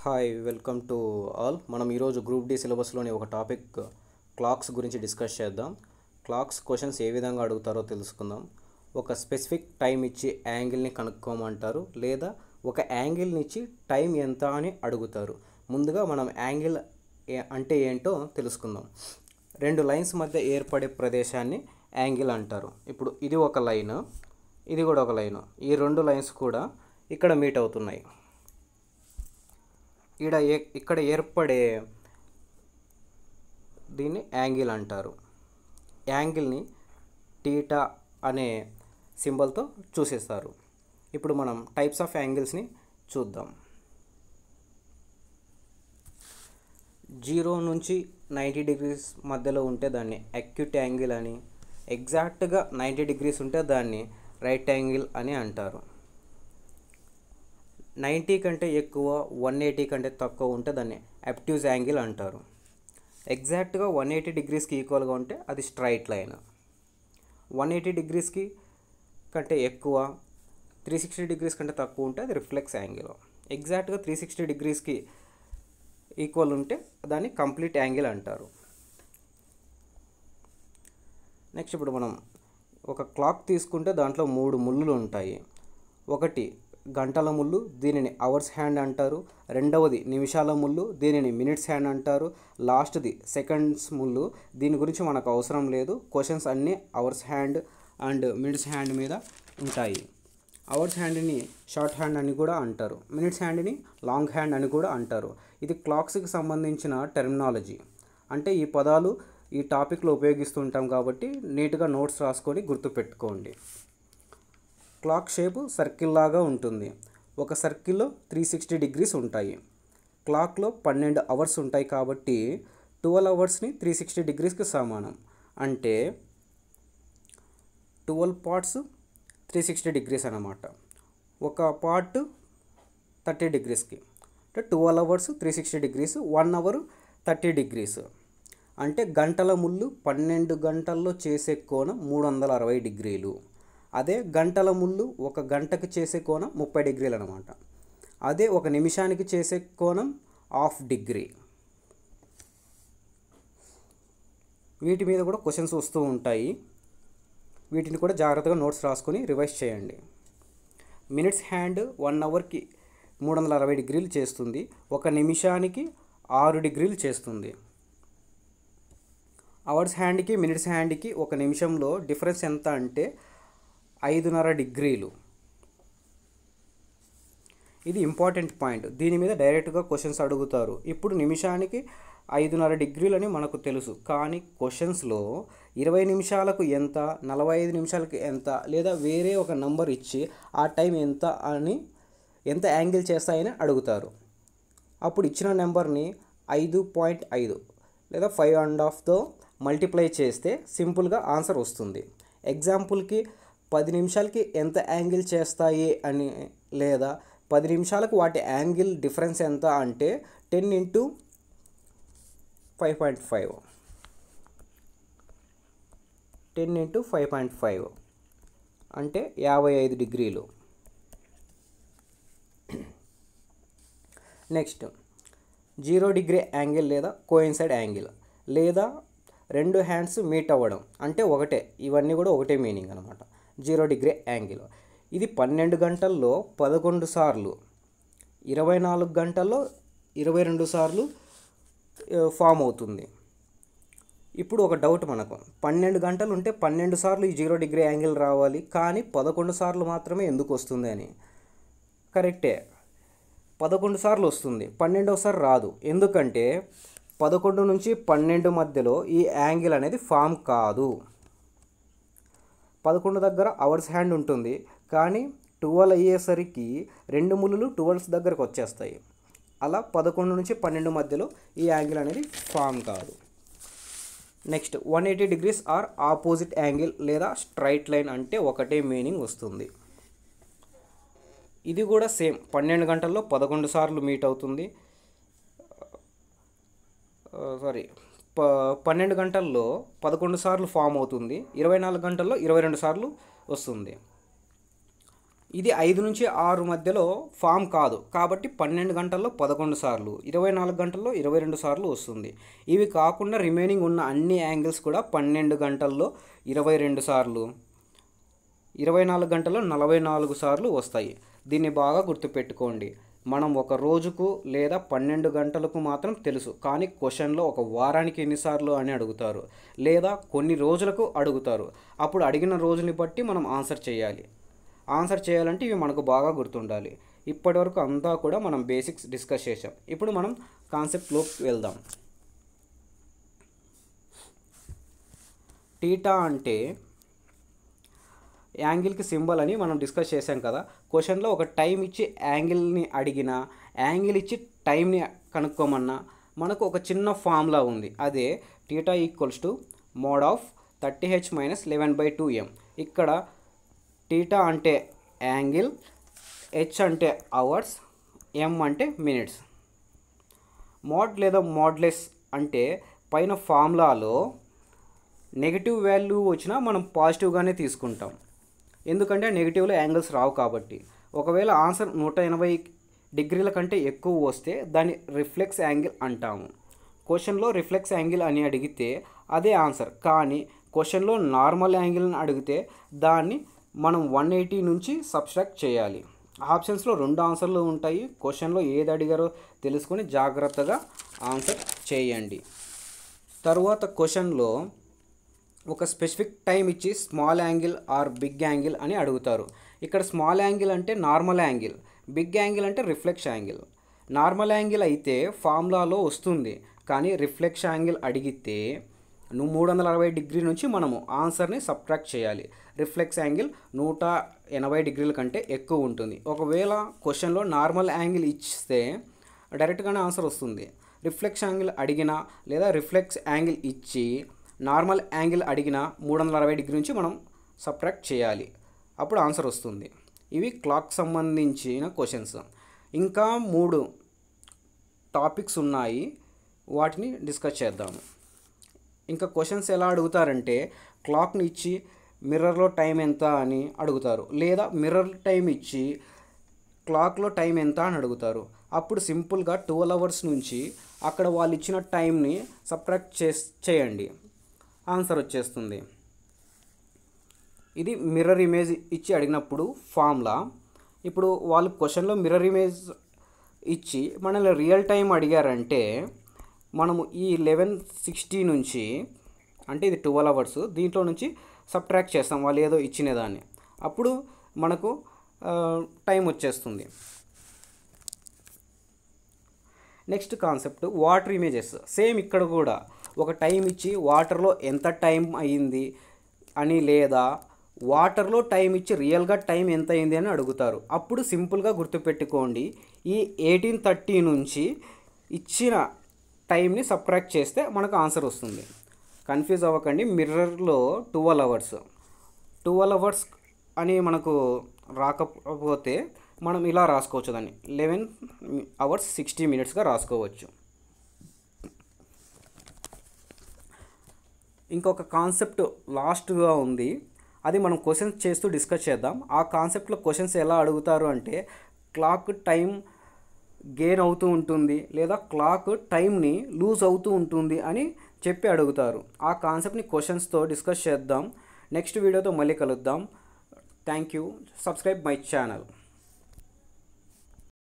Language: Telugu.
Hi welcome to all. మనం ఈరోజు గ్రూప్ డి సిలబస్లోని ఒక టాపిక్ క్లాక్స్ గురించి డిస్కస్ చేద్దాం. క్లాక్స్ క్వశ్చన్స్ ఏ విధంగా అడుగుతారో తెలుసుకుందాం. ఒక స్పెసిఫిక్ టైం ఇచ్చి యాంగిల్ని కనుక్కోమంటారు, లేదా ఒక యాంగిల్ని ఇచ్చి టైం ఎంత అని అడుగుతారు. ముందుగా మనం యాంగిల్ అంటే ఏంటో తెలుసుకుందాం. రెండు లైన్స్ మధ్య ఏర్పడే ప్రదేశాన్ని యాంగిల్ అంటారు. ఇప్పుడు ఇది ఒక లైన్, ఇది కూడా ఒక లైన్. ఈ రెండు లైన్స్ కూడా ఇక్కడ మీట్ అవుతున్నాయి. ఇక్కడ ఏర్పడే దీన్ని యాంగిల్ అంటారు. యాంగిల్ని టీటా అనే సింబల్తో చూసేస్తారు. ఇప్పుడు మనం టైప్స్ ఆఫ్ యాంగిల్స్ని చూద్దాం. 0 నుంచి 90 డిగ్రీస్ మధ్యలో ఉంటే దాన్ని అక్యూట్ యాంగిల్ అని, ఎగ్జాక్ట్గా 90 డిగ్రీస్ ఉంటే దాన్ని రైట్ యాంగిల్ అని అంటారు. 90 కంటే ఎక్కువ, 180 కంటే తక్కువ ఉంటే దాన్ని అబ్ట్యూజ్ యాంగిల్ అంటారు. ఎగ్జాక్ట్గా 180 డిగ్రీస్కి ఈక్వల్గా ఉంటే అది స్ట్రైట్ లైన్. 180 డిగ్రీస్కి కంటే ఎక్కువ, 360 డిగ్రీస్ కంటే తక్కువ ఉంటే అది రిఫ్లెక్స్ యాంగిల్. ఎగ్జాక్ట్గా 360 డిగ్రీస్కి ఈక్వల్ ఉంటే దాన్ని కంప్లీట్ యాంగిల్ అంటారు. నెక్స్ట్ ఇప్పుడు మనం ఒక క్లాక్ తీసుకుంటే దాంట్లో 3 ముళ్ళు ఉంటాయి. ఒకటి గంటల ముళ్ళు, దీనిని అవర్స్ హ్యాండ్ అంటారు. రెండవది నిమిషాల ముళ్ళు, దీనిని మినిట్స్ హ్యాండ్ అంటారు. లాస్ట్ది సెకండ్స్ ముళ్ళు. దీని గురించి మనకు అవసరం లేదు. క్వశ్చన్స్ అన్నీ hours hand and minutes hand మీద ఉంటాయి. అవర్స్ హ్యాండ్ని షార్ట్ హ్యాండ్ అని కూడా అంటారు. మినిట్స్ హ్యాండ్ని లాంగ్ హ్యాండ్ అని కూడా అంటారు. ఇది క్లాక్స్కి సంబంధించిన టెర్మినాలజీ. అంటే ఈ పదాలు ఈ టాపిక్లో ఉపయోగిస్తుంటాం కాబట్టి నీట్గా నోట్స్ రాసుకొని గుర్తుపెట్టుకోండి. క్లాక్ షేపు సర్కిల్ లాగా ఉంటుంది. ఒక సర్కిల్లో 360 డిగ్రీస్ ఉంటాయి. క్లాక్లో 12 అవర్స్ ఉంటాయి కాబట్టి 12 అవర్స్ని 360 డిగ్రీస్కి సమానం. అంటే 12 పార్ట్స్ 360 డిగ్రీస్ అన్నమాట. ఒక పార్ట్ 30 డిగ్రీస్కి అంటే 12 అవర్స్ 360 డిగ్రీస్, 1 అవర్ 30 డిగ్రీస్. అంటే గంటల ముళ్ళు 12 గంటల్లో చేసే కోణం 360 డిగ్రీలు. అదే గంటల ముళ్ళు ఒక గంటకి చేసే కోణం 30 డిగ్రీలు అనమాట. అదే ఒక నిమిషానికి చేసే కోణం 1/2 డిగ్రీ. వీటి మీద కూడా క్వశ్చన్స్ వస్తూ ఉంటాయి. వీటిని కూడా జాగ్రత్తగా నోట్స్ రాసుకొని రివైజ్ చేయండి. మినిట్స్ హ్యాండ్ 1 అవర్కి 360 డిగ్రీలు చేస్తుంది. ఒక నిమిషానికి 6 డిగ్రీలు చేస్తుంది. అవర్స్ హ్యాండ్కి మినిట్స్ హ్యాండ్కి ఒక నిమిషంలో డిఫరెన్స్ ఎంత అంటే 5.5 డిగ్రీలు. ఇది ఇంపార్టెంట్ పాయింట్. దీని మీద డైరెక్ట్గా క్వశ్చన్స్ అడుగుతారు. ఇప్పుడు నిమిషానికి 5.5 డిగ్రీలు అని మనకు తెలుసు, కానీ క్వశ్చన్స్లో 20 నిమిషాలకు ఎంత, 45 నిమిషాలకు ఎంత, లేదా వేరే ఒక నంబర్ ఇచ్చి ఆ టైం ఎంత అని ఎంత యాంగిల్ చేస్తాయని అడుగుతారు. అప్పుడు ఇచ్చిన నెంబర్ని 5.5 లేదా 5.5తో మల్టిప్లై చేస్తే సింపుల్గా ఆన్సర్ వస్తుంది. ఎగ్జాంపుల్కి 10 నిమిషాలకి ఎంత యాంగిల్ చేస్తాయి అని, లేదా 10 నిమిషాలకు వాటి యాంగిల్ డిఫరెన్స్ ఎంత అంటే 10 × 5.5 10 × 5.5 అంటే 55 డిగ్రీలు. నెక్స్ట్ 0 డిగ్రీ యాంగిల్ లేదా కోయిన్సైడ్ యాంగిల్, లేదా రెండు హ్యాండ్స్ మీట్ అవ్వడం అంటే ఒకటే. ఇవన్నీ కూడా ఒకటే మీనింగ్ అనమాట. 0 డిగ్రీ యాంగిల్ ఇది 12 గంటల్లో 11 సార్లు, 24 గంటల్లో 22 సార్లు ఫామ్ అవుతుంది. ఇప్పుడు ఒక డౌట్ మనకు, 12 గంటలు ఉంటే 12 సార్లు ఈ 0 డిగ్రీ యాంగిల్ రావాలి, కానీ 11 సార్లు మాత్రమే ఎందుకు వస్తుంది అని. కరెక్టే, 11 సార్లు వస్తుంది, 12వ సారి రాదు. ఎందుకంటే 11 నుంచి 12 మధ్యలో ఈ యాంగిల్ అనేది ఫామ్ కాదు. 11 దగ్గర అవర్స్ హ్యాండ్ ఉంటుంది, కానీ 12 అయ్యేసరికి 2 ముళ్ళు 12 దగ్గరకు వచ్చేస్తాయి. అలా 11 నుంచి 12 మధ్యలో ఈ యాంగిల్ అనేది ఫామ్ కాదు. Next 180 degrees or opposite angle లేదా స్ట్రైట్ లైన్ అంటే ఒకటే మీనింగ్ వస్తుంది. ఇది కూడా సేమ్, 12 గంటల్లో 11 సార్లు మీట్ అవుతుంది. 12 గంటల్లో 11 సార్లు ఫామ్ అవుతుంది. 24 గంటల్లో 22 సార్లు వస్తుంది. ఇది 5 నుంచి 6 మధ్యలో ఫామ్ కాదు కాబట్టి 12 గంటల్లో 11 సార్లు, 24 గంటల్లో 22 సార్లు వస్తుంది. ఇవి కాకుండా రిమైనింగ్ ఉన్న అన్ని యాంగిల్స్ కూడా 12 గంటల్లో 22 సార్లు, 24 గంటల్లో 44 సార్లు వస్తాయి. దీన్ని బాగా గుర్తుపెట్టుకోండి. మనం ఒక రోజుకు లేదా 12 గంటలకు మాత్రం తెలుసు, కానీ క్వశ్చన్లో ఒక వారానికి ఎన్నిసార్లు అని అడుగుతారు, లేదా కొన్ని రోజులకు అడుగుతారు. అప్పుడు అడిగిన రోజుని బట్టి మనం ఆన్సర్ చేయాలి. ఆన్సర్ చేయాలంటే ఇవి మనకు బాగా గుర్తుండాలి. ఇప్పటివరకు అంతా కూడా మనం బేసిక్స్ డిస్కస్ చేసాం. ఇప్పుడు మనం కాన్సెప్ట్లోకి వెళ్దాం. టీటా అంటే యాంగిల్కి సింబల్ అని మనం డిస్కస్ చేసాం కదా. క్వశ్చన్లో ఒక టైం ఇచ్చి యాంగిల్ని అడిగినా, యాంగిల్ ఇచ్చి టైంని కనుక్కోమన్నా మనకు ఒక చిన్న ఫార్ములా ఉంది. అదే theta equals to mode of 30h - 11/2m. ఇక్కడ టీటా అంటే యాంగిల్, హెచ్ అంటే అవర్స్, ఎం అంటే మినిట్స్. మోడ్ లేదా మోడ్లెస్ అంటే పైన ఫార్ములాలో నెగిటివ్ వాల్యూ వచ్చినా మనం పాజిటివ్గానే తీసుకుంటాం, ఎందుకంటే నెగిటివ్లో యాంగిల్స్ రావు కాబట్టి. ఒకవేళ ఆన్సర్ 180 డిగ్రీల కంటే ఎక్కువ వస్తే దాన్ని రిఫ్లెక్స్ యాంగిల్ అంటాము. క్వశ్చన్లో రిఫ్లెక్స్ యాంగిల్ అని అడిగితే అదే ఆన్సర్, కానీ క్వశ్చన్లో నార్మల్ యాంగిల్ని అడిగితే దాన్ని మనం 180 నుంచి సబ్ట్రాక్ట్ చేయాలి. ఆప్షన్స్లో 2 ఆన్సర్లు ఉంటాయి. క్వశ్చన్లో ఏది అడిగారో తెలుసుకొని జాగ్రత్తగా ఆన్సర్ చేయండి. తరువాత క్వశ్చన్లో ఒక స్పెసిఫిక్ టైం ఇచ్చి small angle or big angle అని అడుగుతారు. ఇక్కడ స్మాల్ యాంగిల్ అంటే నార్మల్ యాంగిల్, బిగ్ యాంగిల్ అంటే రిఫ్లెక్స్ యాంగిల్. నార్మల్ యాంగిల్ అయితే ఫార్ములాలో వస్తుంది, కానీ రిఫ్లెక్స్ యాంగిల్ అడిగితే 360 డిగ్రీ నుంచి మనము ఆన్సర్ని సబ్ట్రాక్ట్ చేయాలి. రిఫ్లెక్స్ యాంగిల్ 180 డిగ్రీల కంటే ఎక్కువ ఉంటుంది. ఒకవేళ క్వశ్చన్లో నార్మల్ యాంగిల్ ఇస్తే డైరెక్ట్గానే ఆన్సర్ వస్తుంది. రిఫ్లెక్స్ యాంగిల్ అడిగినా లేదా రిఫ్లెక్స్ యాంగిల్ ఇచ్చి నార్మల్ యాంగిల్ అడిగినా 360 డిగ్రీ నుంచి మనం సబ్ట్రాక్ట్ చేయాలి, అప్పుడు ఆన్సర్ వస్తుంది. ఇవి క్లాక్ సంబంధించిన క్వశ్చన్స్. ఇంకా 3 టాపిక్స్ ఉన్నాయి, వాటిని డిస్కస్ చేద్దాము. ఇంకా క్వశ్చన్స్ ఎలా అడుగుతారంటే క్లాక్ని ఇచ్చి మిర్రర్లో టైం ఎంత అని అడుగుతారు, లేదా మిర్రర్ టైం ఇచ్చి క్లాక్లో టైం ఎంత అని అడుగుతారు. అప్పుడు సింపుల్గా 12 అవర్స్ నుంచి అక్కడ వాళ్ళు ఇచ్చిన టైంని సబ్ట్రాక్ట్ చేయండి, ఆన్సర్ వచ్చేస్తుంది. ఇది మిర్రర్ ఇమేజ్ ఇచ్చి అడిగినప్పుడు ఫార్ములా. ఇప్పుడు వాళ్ళు క్వశ్చన్లో మిర్రర్ ఇమేజ్ ఇచ్చి మనల్ని రియల్ టైం అడిగారంటే మనము ఈ 1160 నుంచి, అంటే ఇది 12 అవర్స్, దీంట్లో నుంచి సబ్ట్రాక్ట్ చేస్తాం వాళ్ళు ఏదో ఇచ్చిన దాన్ని, అప్పుడు మనకు టైం వచ్చేస్తుంది. Next concept water images. Same ఇక్కడ కూడా ఒక టైం ఇచ్చి వాటర్లో ఎంత టైం అయ్యింది అని, లేదా వాటర్లో టైం ఇచ్చి రియల్గా టైం ఎంత అయింది అని అడుగుతారు. అప్పుడు సింపుల్గా గుర్తుపెట్టుకోండి, ఈ 1830 నుంచి ఇచ్చిన టైంని సబ్ట్రాక్ట్ చేస్తే మనకు ఆన్సర్ వస్తుంది. కన్ఫ్యూజ్ అవ్వకండి. మిర్రర్లో 12 అవర్స్ అని మనకు రాకపోతే మనం ఇలా రాసుకోవచ్చు, దాన్ని 11 hours 60 minutesగా రాసుకోవచ్చు. ఇంకొక కాన్సెప్ట్ లాస్ట్గా ఉంది, అది మనం క్వశ్చన్స్ చేస్తూ డిస్కస్ చేద్దాం. ఆ కాన్సెప్ట్లో క్వశ్చన్స్ ఎలా అడుగుతారు అంటే క్లాక్ టైం గెయిన్ అవుతూ ఉంటుంది, లేదా క్లాక్ టైంని లూజ్ అవుతూ ఉంటుంది అని చెప్పి అడుగుతారు. ఆ కాన్సెప్ట్ని క్వశ్చన్స్తో డిస్కస్ చేద్దాం. నెక్స్ట్ వీడియోతో మళ్ళీ కలుద్దాం. Thank you. Subscribe my channel.